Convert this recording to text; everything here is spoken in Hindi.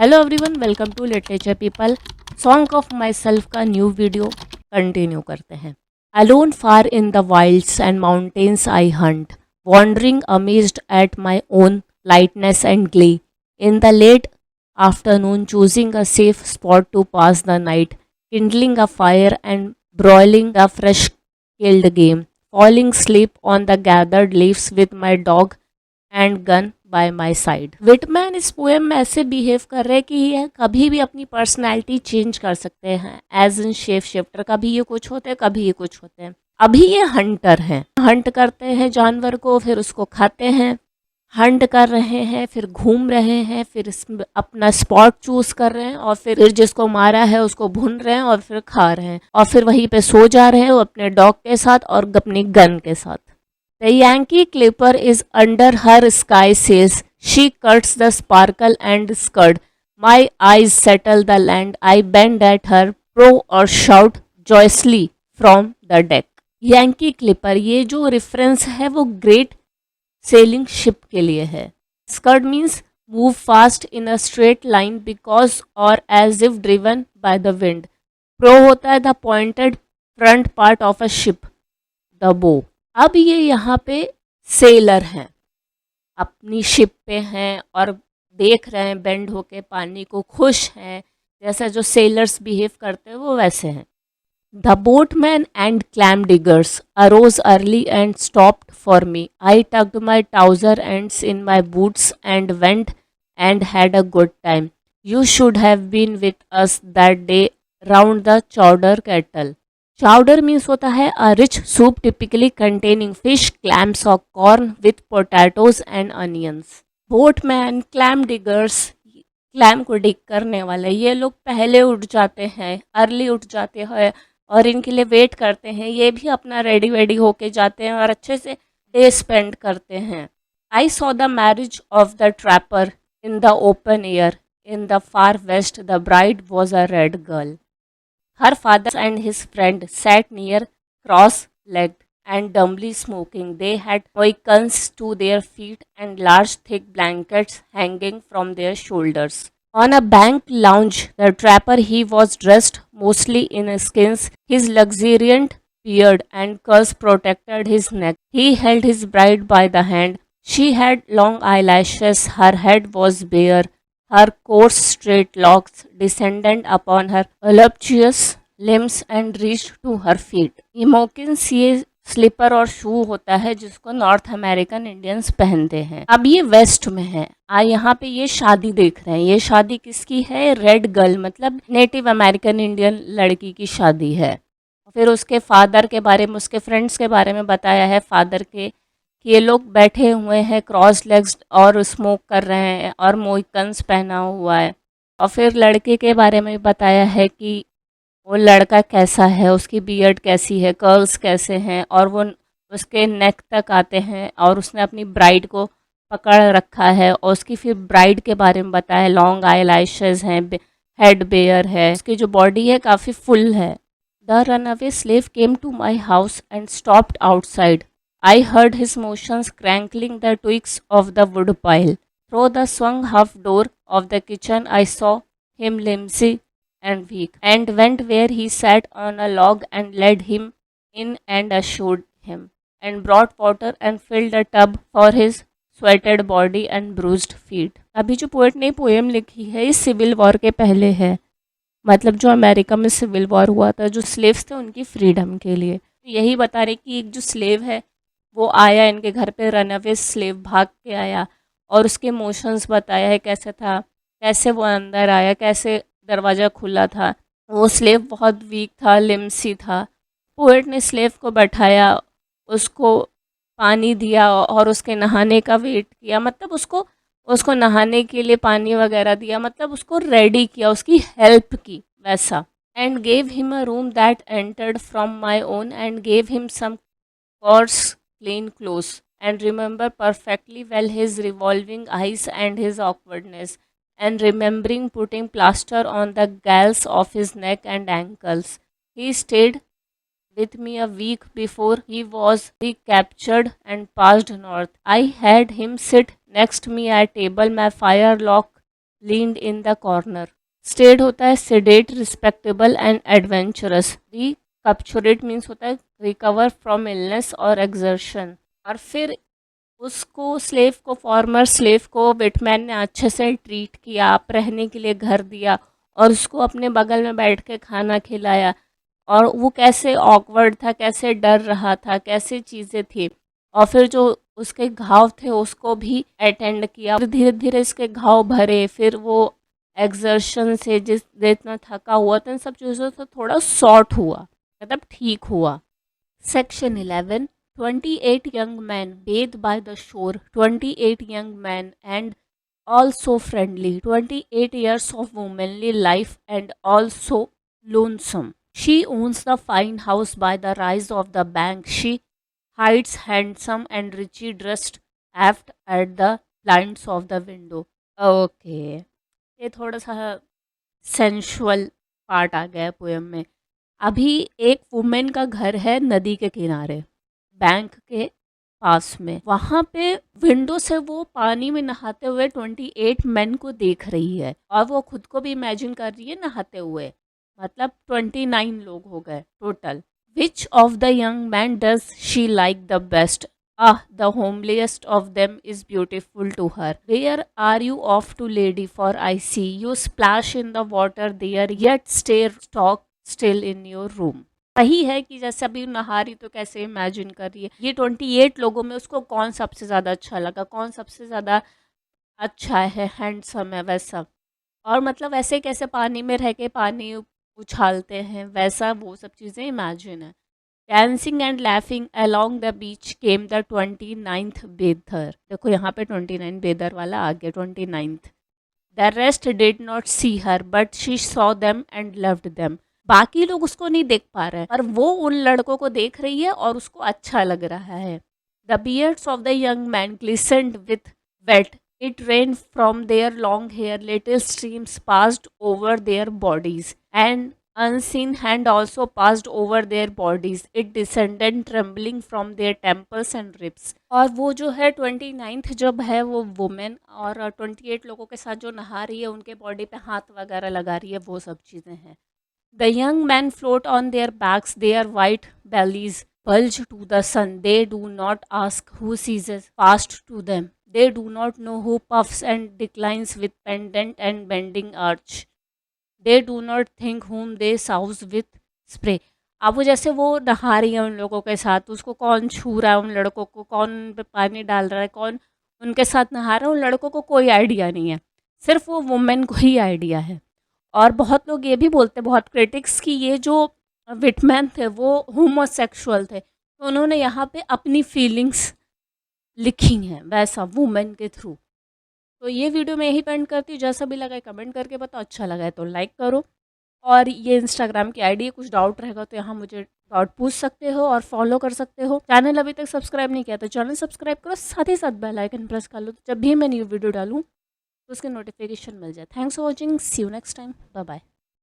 Hello everyone, welcome to literature people. Song of myself का न्यू वीडियो कंटिन्यू करते हैं। Alone far in the wilds and mountains I hunt, wandering amazed at my own lightness and glee. In the late afternoon, choosing a safe spot to pass the night, kindling a fire and broiling a fresh killed game, falling asleep on the gathered leaves with my dog and gun bye my side. Whitman इस पोएम में ऐसे बिहेव कर रहे हैं कि ये कभी भी अपनी पर्सनैलिटी चेंज कर सकते हैं, एज इन शेप शिफ्टर। कभी ये कुछ होते हैं, कभी ये कुछ होते हैं। अभी ये हंटर हैं, हंट करते हैं जानवर को, फिर उसको खाते हैं। हंट कर रहे हैं, फिर घूम रहे हैं, फिर अपना स्पॉट चूज कर रहे हैं, और फिर जिसको मारा है उसको भून रहे हैं, और फिर खा रहे हैं, और फिर वहीं पे सो जा रहे हैं अपने डॉग के साथ और अपनी गन के साथ। The Yankee Clipper is under her sky sails. She cuts the sparkle and scud. My eyes settle the land. I bend at her prow or shout joyously from the deck. Yankee Clipper, ये जो रेफरेंस है वो ग्रेट सेलिंग शिप के लिए है। Scud means move fast in a straight line because और as if driven by the wind. Prow होता है the pointed front part of a ship, the bow. अब ये यहाँ पे सेलर हैं, अपनी शिप पे हैं और देख रहे हैं बेंड होके पानी को, खुश हैं, जैसा जो सेलर्स बिहेव करते हैं वो वैसे हैं। The boatman and clam diggers arose early and stopped for me. I tucked my trouser ends in my boots and went and had a good time. You should have been with us that day round the chowder kettle. Chowder means होता है a rich soup typically containing fish, clams or corn with potatoes and onions. Boatman, clam diggers, clam को डिग करने वाले, ये लोग पहले उठ जाते हैं, अर्ली उठ जाते हैं और इनके लिए वेट करते हैं। ये भी अपना रेडी वेडी होके जाते हैं और अच्छे से डे स्पेंड करते हैं। I saw the marriage of the trapper in the open air in the far waste. The bride was a red girl. Her father and his friend sat near, cross-legged and dumbly smoking. They had moccasins to their feet and large thick blankets hanging from their shoulders. On a bank lounge, the trapper, he was dressed mostly in skins. His luxuriant beard and curls protected his neck. He held his bride by the hand. She had long eyelashes. Her head was bare. Her coarse straight locks descended upon her voluptuous limbs and reached to her feet. ये मोकिन्स, ये स्लीपर और शू होता है जिसको नॉर्थ अमेरिकन इंडियंस पहनते हैं। अब ये वेस्ट में है। यहाँ पे ये शादी देख रहे हैं। ये शादी किसकी है? रेड गर्ल, मतलब नेटिव अमेरिकन इंडियन लड़की की शादी है। फिर उसके फादर के बारे में, उसके फ्रेंड्स के बारे में बताया है फादर के, ये लोग बैठे हुए हैं क्रॉस लेग्स और स्मोक कर रहे हैं और मोहिकन्स पहना हुआ है। और फिर लड़के के बारे में बताया है कि वो लड़का कैसा है, उसकी बियर्ड कैसी है, कर्ल्स कैसे हैं, और वो उसके नेक तक आते हैं, और उसने अपनी ब्राइड को पकड़ रखा है। और उसकी फिर ब्राइड के बारे में बताया, लॉन्ग आई लैशेज हैं, हेड बेयर है, उसकी जो बॉडी है काफ़ी फुल है। The runaway slave came to my house and stopped outside. I heard his motions crackling the twigs of the wood pile. Through the swung half door of the kitchen I saw him limpsy and weak, and went where he sat on a log and led him in and assured him, and brought water and filled a tub for his sweated body and bruised feet. अभी जो पोएट ने पोएम लिखी है ये सिविल वॉर के पहले है, मतलब जो अमेरिका में सिविल वॉर हुआ था, जो स्लेव्स थे उनकी फ्रीडम के लिए। यही बता रहे कि एक जो स्लेव है वो आया इनके घर पे, रनअवे स्लेव भाग के आया, और उसके इमोशंस बताया है कैसे था, कैसे वो अंदर आया, कैसे दरवाज़ा खुला था। वो स्लेव बहुत वीक था, लिम्सी था। पोएट ने स्लेव को बैठाया, उसको पानी दिया और उसके नहाने का वेट किया, मतलब उसको नहाने के लिए पानी वगैरह दिया, मतलब उसको रेडी किया, उसकी हेल्प की वैसा। And gave him a room that entered from my own and gave him some coarse clean clothes, and remember perfectly well his revolving eyes and his awkwardness, and remembering putting plaster on the galls of his neck and ankles. He stayed with me a week before he was recaptured and passed north. I had him sit next me at table, my firelock leaned in the corner. Staid होता है sedate, respectable and adventurous. Recapturate means होता है recover from illness or exertion. और फिर उसको फॉर्मर स्लेव को बिटमैन ने अच्छे से ट्रीट किया, आप रहने के लिए घर दिया और उसको अपने बगल में बैठ के खाना खिलाया। और वो कैसे ऑकवर्ड था, कैसे डर रहा था, कैसे चीज़ें थी। और फिर जो उसके घाव थे उसको भी अटेंड किया। फिर धीरे धीरे इसके घाव भरे, फिर वो एक्सर्शन से जितना थका हुआ था इन सब चीज़ों से थोड़ा सॉर्ट हुआ, मतलब ठीक हुआ। Section 11. 28 young men bathed by the shore. 28 young men and also friendly. 28 years of womanly life and also lonesome. She owns the fine house by the rise of the bank. She hides handsome and richly dressed aft at the blinds of the window. Okay. ये थोड़ा सा सेंशुअल पार्ट आ गया पोएम में। अभी एक वुमेन का घर है नदी के किनारे, बैंक के पास में। वहाँ पे विंडो से वो पानी में नहाते हुए 28 मेन को देख रही है और वो खुद को भी इमेजिन कर रही है नहाते हुए। मतलब 29 लोग हो गए total. Which of the young man does she like the best? The homeliest of them is beautiful to her. Where are you off to, lady? For I see you splash in the water there, yet stay stock still in your room. वही है कि जैसे अभी नहा रही तो कैसे इमेजिन कर रही है। ये 28 लोगों में उसको कौन सबसे ज़्यादा अच्छा लगा, कौन सबसे ज़्यादा अच्छा है, हैंडसम है, वैसा। और मतलब वैसे कैसे पानी में रह के पानी उछालते हैं, वैसा वो सब चीज़ें इमेजिन है। Dancing and laughing along the beach came the 29th bather. देखो यहाँ पे 29 बेदर वाला आ गया, 29th. The rest did not see her, but she saw them and loved them. बाकी लोग उसको नहीं देख पा रहे हैं, पर वो उन लड़कों को देख रही है और उसको अच्छा लग रहा है। The beards of the young men glistened with wet. It rained from their long hair. Little streams passed over their bodies, and unseen hand also passed over their bodies. It descended trembling from their temples and ribs. और वो जो है 29th जब है वो वुमेन और 28 लोगों के साथ जो नहा रही है उनके बॉडी पे हाथ वगैरह लगा रही है, वो सब चीज़ें हैं। The young men float on their backs, their white bellies bulge to the sun. They do not ask who seizes fast to them. They do not know who puffs and declines with pendant and bending arch. They do not think whom they souse with spray. अब वो जैसे वो नहा रही है उन लोगों के साथ, उसको कौन छू रहा है, उन लड़कों को कौन उन पे पानी डाल रहा है, कौन उनके साथ नहा रहा है, उन लड़कों को कोई आइडिया नहीं है, सिर्फ वो वुमेन को ही आइडिया है। और बहुत लोग ये भी बोलते हैं, बहुत क्रिटिक्स, कि ये जो विटमैन थे वो होमोसेक्सुअल थे, तो उन्होंने यहाँ पे अपनी फीलिंग्स लिखी हैं वैसा वुमेन के थ्रू। तो ये वीडियो मैं यही पेंड करती हूँ। जैसा भी लगा कमेंट करके बताओ, अच्छा लगा है तो लाइक करो। और ये इंस्टाग्राम की आईडी है, कुछ डाउट रहेगा तो यहाँ मुझे डाउट पूछ सकते हो और फॉलो कर सकते हो। चैनल अभी तक सब्सक्राइब नहीं किया तो चैनल सब्सक्राइब करो, साथ ही साथ बेल आइकन प्रेस कर लो, तो जब भी मैं न्यू वीडियो डालूँ तो उसकी नोटिफिकेशन मिल जाए। Thanks for watching, see you next time, bye bye.